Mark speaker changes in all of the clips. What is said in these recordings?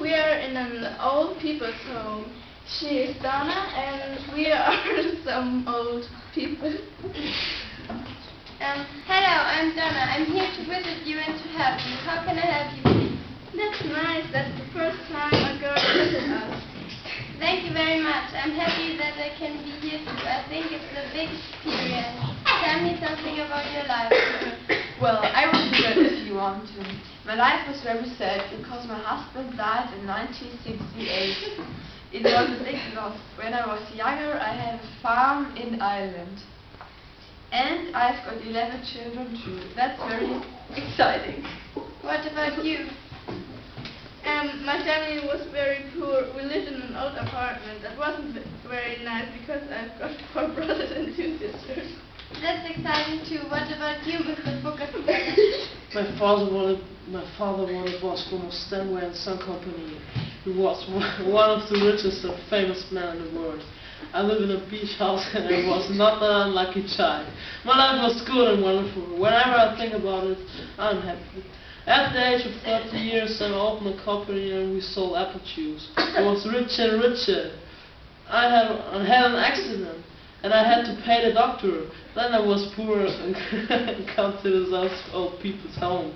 Speaker 1: We are in an old people's home. She is Donna and we are some old people.
Speaker 2: Hello, I'm Donna. I'm here to visit you and to help you. How can I help you, please?
Speaker 1: That's nice. That's the first time a girl visits us.
Speaker 2: Thank you very much. I'm happy that I can be here too. I think it's a big experience. Tell me something about your life.
Speaker 3: Well, I will do that if you want to. My life was very sad because my husband died in 1968. It was a big loss. When I was younger, I had a farm in Ireland. And I've got 11 children too. That's very exciting.
Speaker 2: What about you?
Speaker 1: My family was very poor. We lived in an old apartment. That wasn't very nice because I've got 4 brothers and 2 sisters.
Speaker 2: That's exciting too. What about you, Mr. Booker?
Speaker 4: My father wanted boss from a Stanway and Son Company. He was one of the richest and famous men in the world. I live in a beach house and I was not an unlucky child. My life was good and wonderful. Whenever I think about it, I'm happy. At the age of 30 years, I opened a company and we sold apple juice. I was richer and richer. I had an accident and I had to pay the doctor. Then I was poor and come to this old people's home.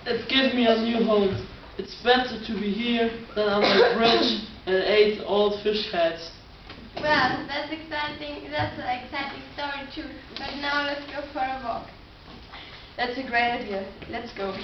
Speaker 4: It gave me a new home. It's better to be here than on the bridge and 8 old fish heads.
Speaker 2: Well, that's exciting. That's an exciting story too. But now let's go for a walk.
Speaker 3: That's a great idea. Let's go.